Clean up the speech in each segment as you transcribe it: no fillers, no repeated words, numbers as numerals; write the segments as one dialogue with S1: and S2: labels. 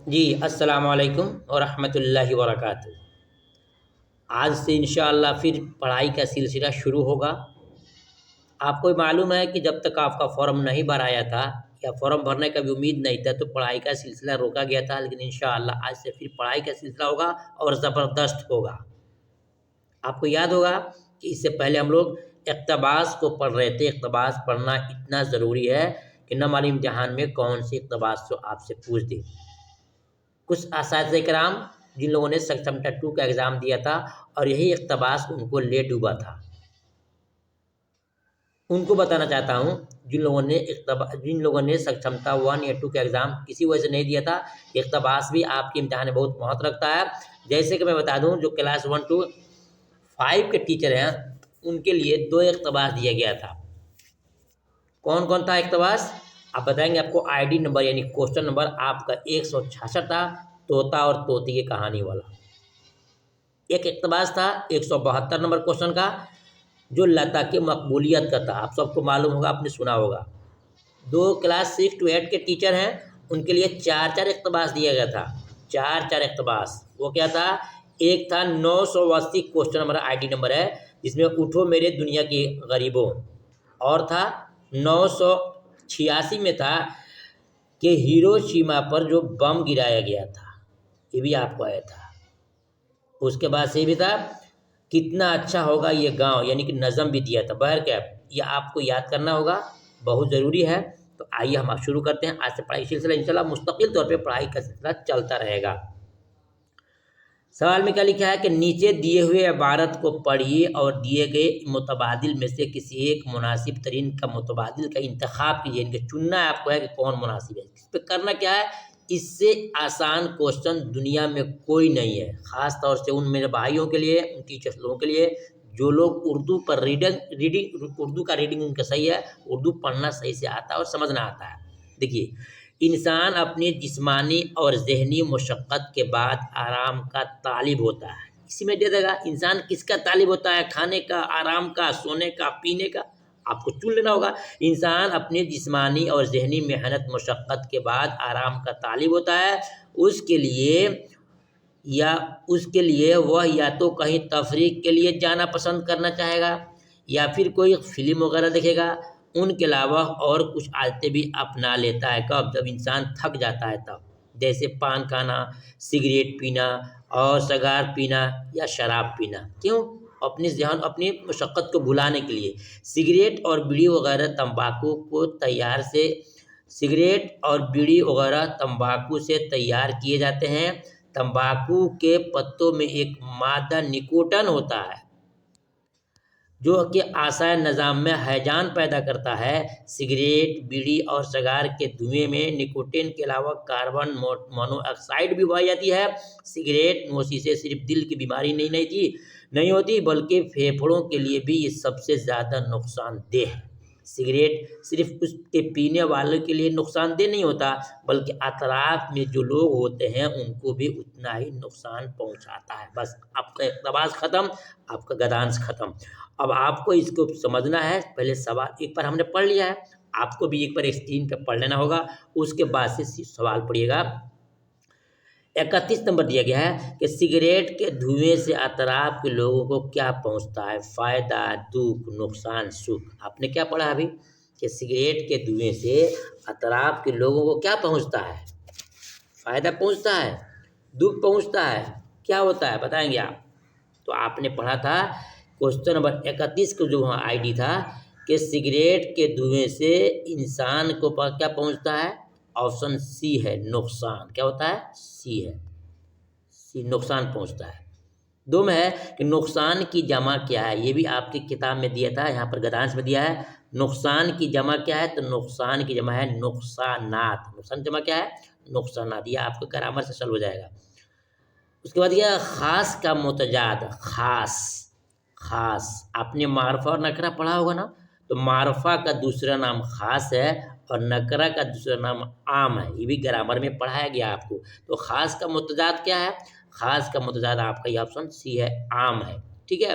S1: جی السلام علیکم ورحمۃ اللہ وبرکاتہ۔ آج سے انشاءاللہ پھر پڑھائی کا سلسلہ شروع ہوگا۔ آپ کو معلوم ہے کہ جب تک آپ کا فارم نہیں بھرایا تھا یا فارم بھرنے کا بھی امید نہیں تھا تو پڑھائی کا سلسلہ روکا گیا تھا، لیکن انشاءاللہ آج سے پھر پڑھائی کا سلسلہ ہوگا اور زبردست ہوگا۔ آپ کو یاد ہوگا کہ اس سے پہلے ہم لوگ اقتباس کو پڑھ رہے تھے۔ اقتباس پڑھنا اتنا ضروری ہے کہ نہ معلوم امتحان میں کون سی اقتباس تو آپ سے پوچھ دے۔ کچھ اساتذہ کرام جن لوگوں نے سیکشن 2 کا ایگزام دیا تھا اور یہی اقتباس ان کو لے ڈوبا تھا، ان کو بتانا چاہتا ہوں جن لوگوں نے سیکشن 1 یا 2 کا ایگزام کسی وجہ سے نہیں دیا تھا، اقتباس بھی آپ کے امتحان میں بہت مہارت رکھتا ہے۔ جیسے کہ میں بتا دوں جو کلاس 1 to 5 کے ٹیچر ہیں ان کے لیے 2 اقتباس دیا گیا تھا۔ کون کون تھا اقتباس آپ بتائیں گے؟ آپ کو آئی ڈی نمبر یعنی کوشچن نمبر آپ کا 166 تھا، طوطا اور طوطی کی کہانی والا۔ ایک اقتباس تھا 172 نمبر کوشچن کا جو لتا کے مقبولیت کا تھا، آپ سب کو معلوم ہوگا، آپ نے سنا ہوگا۔ 2 کلاس 6 to 8 کے ٹیچر ہیں ان کے لیے 4 اقتباس دیا گیا تھا، 4 اقتباس۔ وہ کیا تھا؟ ایک تھا 980 question number I D number ہے جس میں اٹھو میرے دنیا کی غریبوں، اور تھا 986 میں تھا کہ ہیروشیما پر جو بم گرایا گیا تھا، یہ بھی آپ کو آیا تھا۔ اس کے بعد سے بھی تھا کتنا اچھا ہوگا یہ گاؤں، یعنی کہ نظم بھی دیا تھا۔ بہر کیا یہ آپ کو یاد کرنا ہوگا، بہت ضروری ہے۔ تو آئیے ہم شروع کرتے ہیں۔ آج سے پڑھائی سلسلہ انشاءاللہ مستقل طور پہ پڑھائی کا سلسلہ چلتا رہے گا۔ سوال میں کیا لکھا ہے کہ نیچے دیے ہوئے عبارت کو پڑھیے اور دیے گئے متبادل میں سے کسی ایک مناسب ترین کا متبادل کا انتخاب کیجیے، یعنی کہ چننا ہے آپ کو ہے کہ کون مناسب ہے۔ اس پہ کرنا کیا ہے؟ اس سے آسان کوشچن دنیا میں کوئی نہیں ہے، خاص طور سے ان میرے بھائیوں کے لیے، ان ٹیچرس لوگوں کے لیے جو لوگ اردو پر اردو کا ریڈنگ ان کا صحیح ہے، اردو پڑھنا صحیح سے آتا ہے اور سمجھنا آتا ہے۔ دیکھیے، انسان اپنی جسمانی اور ذہنی مشقت کے بعد آرام کا طالب ہوتا ہے۔ اسی میں دے دے گا انسان کس کا طالب ہوتا ہے؟ کھانے کا، آرام کا، سونے کا، پینے کا۔ آپ کو چن لینا ہوگا۔ انسان اپنی جسمانی اور ذہنی محنت مشقت کے بعد آرام کا طالب ہوتا ہے۔ اس کے لیے وہ یا تو کہیں تفریح کے لیے جانا پسند کرنا چاہے گا یا پھر کوئی فلم وغیرہ دیکھے گا۔ ان کے علاوہ اور کچھ عادتیں بھی اپنا لیتا ہے کب؟ جب انسان تھک جاتا ہے تب، جیسے پان کھانا، سگریٹ پینا اور سگار پینا یا شراب پینا۔ کیوں؟ اپنی مشقت کو بھلانے کے لیے۔ سگریٹ اور بیڑی وغیرہ تمباکو سے تیار کیے جاتے ہیں۔ تمباکو کے پتوں میں ایک مادہ نکوٹن ہوتا ہے جو کہ اعصائے نظام میں ہیجان پیدا کرتا ہے۔ سگریٹ، بیڑی اور سگار کے دھوئیں میں نکوٹین کے علاوہ کاربن مونو آکسائڈ بھی پائی جاتی ہے۔ سگریٹ نوشی سے صرف دل کی بیماری نہیں ہوتی بلکہ پھیپھڑوں کے لیے بھی یہ سب سے زیادہ نقصان دہ ہے۔ سگریٹ صرف اس کے پینے والوں کے لیے نقصان دہ نہیں ہوتا بلکہ اطراف میں جو لوگ ہوتے ہیں ان کو بھی اتنا ہی نقصان پہنچاتا ہے۔ بس آپ کا اقتباس ختم، آپ کا گدانش ختم۔ اب آپ کو اس کو سمجھنا ہے۔ پہلے سوال ایک بار ہم نے پڑھ لیا ہے، آپ کو بھی ایک بار اسکرین پہ پڑھ لینا ہوگا، اس کے بعد سے سوال پڑھیے گا۔ 31 نمبر دیا گیا ہے کہ سگریٹ کے دھوئیں سے اطراف کے لوگوں کو کیا پہنچتا ہے؟ فائدہ، دکھ، نقصان، سکھ۔ آپ نے کیا پڑھا ابھی کہ سگریٹ کے دھوئیں سے اطراف کے لوگوں کو کیا پہنچتا ہے؟ فائدہ پہنچتا ہے، دکھ پہنچتا ہے، کیا ہوتا ہے بتائیں گے آپ؟ تو آپ نے پڑھا تھا کوشچن نمبر 31 کو جو وہاں آئی ڈی تھا کہ سگریٹ کے دھوئیں سے انسان کو کیا پہنچتا ہے؟ آپشن سی ہے، نقصان۔ کیا ہوتا ہے؟ سی ہے، سی نقصان پہنچتا ہے۔ دو میں ہے کہ نقصان کی جمع کیا ہے؟ یہ بھی آپ کی کتاب میں دیا تھا، یہاں پر گدانش میں دیا ہے۔ نقصان کی جمع کیا ہے؟ تو نقصان کی جمع ہے نقصانات۔ نقصان جمع کیا ہے؟ نقصانات۔ یہ آپ کو گرامر سے سولو ہو جائے گا۔ اس کے بعد یہ خاص کا متضاد، خاص آپ نے معرفہ اور نکرہ پڑھا ہوگا نا، تو معرفہ کا دوسرا نام خاص ہے اور نکرہ کا دوسرا نام عام ہے، یہ بھی گرامر میں پڑھایا گیا آپ کو۔ تو خاص کا متضاد کیا ہے؟ خاص کا متضاد آپ کا یہ آپشن سی ہے، عام ہے، ٹھیک ہے۔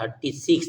S1: 36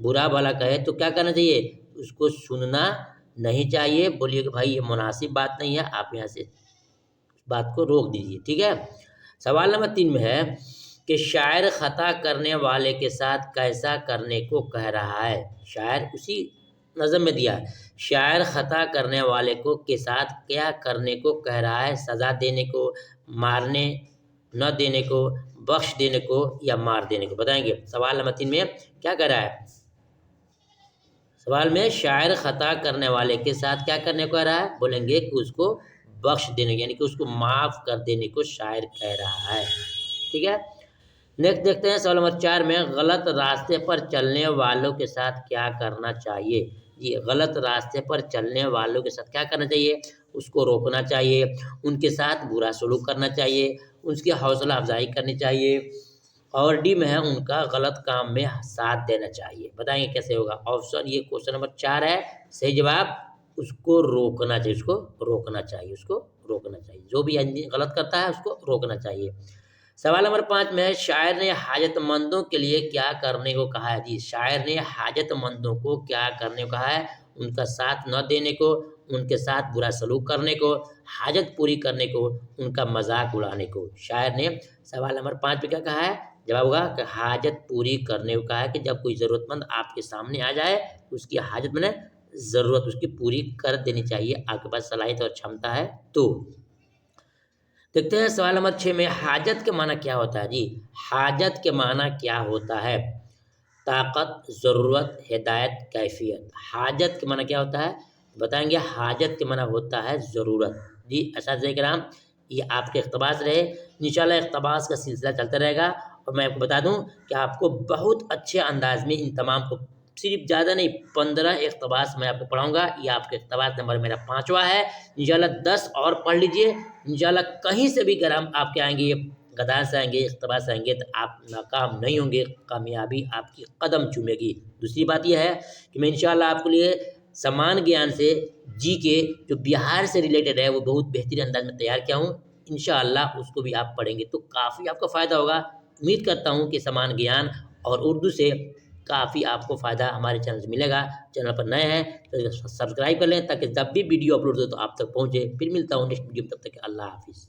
S1: برا بھلا کہے تو کیا کرنا چاہیے؟ اس کو سننا نہیں چاہیے، بولیے کہ بھائی یہ مناسب بات نہیں ہے، آپ یہاں سے بات کو روک دیجیے، ٹھیک ہے۔ سوال نمبر 3 میں ہے کہ شاعر خطا کرنے والے کے ساتھ کیسا کرنے کو کہہ رہا ہے؟ شاعر اسی نظم میں دیا ہے، شاعر خطا کرنے والے کو کے ساتھ کیا کرنے کو کہہ رہا ہے؟ سزا دینے کو، مارنے نہ دینے کو، بخش دینے کو یا مار دینے کو؟ بتائیں گے سوال نمبر 3 میں کیا کہہ رہا ہے؟ سوال میں شاعر خطا کرنے والے کے ساتھ کیا کرنے کو کہہ رہا ہے؟ بولیں گے کہ اس کو بخش دینے یعنی کہ اس کو معاف کر دینے کو شاعر کہہ رہا ہے، ٹھیک ہے۔ نیکسٹ دیکھتے ہیں سوال نمبر 4 میں غلط راستے پر چلنے والوں کے ساتھ کیا کرنا چاہیے؟ جی غلط راستے پر چلنے والوں کے ساتھ کیا کرنا چاہیے؟ اس کو روکنا چاہیے، ان کے ساتھ برا سلوک کرنا چاہیے، اس کی حوصلہ افزائی کرنی چاہیے، اور ڈی میں ہے ان کا غلط کام میں ساتھ دینا چاہیے۔ بتائیں گے کیسے ہوگا؟ آپشن یہ کوشچن نمبر 4 ہے، صحیح جواب اس کو روکنا چاہیے، اس کو روکنا چاہیے، اس کو روکنا چاہیے، جو بھی آدمی غلط کرتا ہے اس کو روکنا چاہیے۔ سوال نمبر 5 میں ہے شاعر نے حاجت مندوں کے لیے کیا کرنے کو کہا ہے؟ جی شاعر نے حاجت مندوں کو کیا کرنے کو کہا ہے؟ ان کا ساتھ نہ دینے کو، ان کے ساتھ برا سلوک کرنے کو، حاجت پوری کرنے کو، ان کا مذاق اڑانے کو۔ شاعر نے سوال نمبر 5 پہ کیا کہا ہے؟ جواب ہوگا کہ حاجت پوری کرنے کو کہا ہے، کہ جب کوئی ضرورت مند آپ کے سامنے آ جائے اس کی حاجت میں ضرورت اس کی پوری کر دینی چاہیے، آپ کے پاس صلاحیت اور چھمتا ہے تو۔ دیکھتے ہیں سوال نمبر 6 میں حاجت کے معنی کیا ہوتا ہے؟ جی حاجت کے معنی کیا ہوتا ہے؟ طاقت، ضرورت، ہدایت، کیفیت۔ حاجت کے معنی کیا ہوتا ہے؟ بتائیں گے حاجت کے معنی ہوتا ہے ضرورت۔ جی اساتذہ کرام یہ آپ کے اقتباس رہے، انشاءاللہ اقتباس کا سلسلہ چلتا رہے گا، اور میں آپ کو بتا دوں کہ آپ کو بہت اچھے انداز میں ان تمام کو صرف زیادہ نہیں 15 اقتباس میں آپ کو پڑھاؤں گا۔ یہ آپ کے اقتباس نمبر میرا 5واں ہے، انشاءاللہ 10 اور پڑھ لیجئے، انشاءاللہ کہیں سے بھی اگر ہم آپ کے آئیں گے، غدار سے آئیں گے، اقتباس سے آئیں گے تو آپ ناکام نہیں ہوں گے، کامیابی آپ کی قدم چومے گی۔ دوسری بات یہ ہے کہ میں انشاءاللہ آپ کے لیے سمان گیان سے جی کے جو بہار سے ریلیٹڈ ہے وہ بہت بہترین انداز میں تیار کیا ہوں، انشاءاللہ اس کو بھی آپ پڑھیں گے تو کافی آپ کو فائدہ ہوگا۔ امید کرتا ہوں کہ سمان گیان اور اردو سے کافی آپ کو فائدہ ہمارے چینل سے ملے گا۔ چینل پر نئے ہیں تو سبسکرائب کر لیں تاکہ جب بھی ویڈیو اپلوڈ ہو تو آپ تک پہنچے۔ پھر ملتا ہوں نیکسٹ ویڈیو میں، تب تک اللہ حافظ۔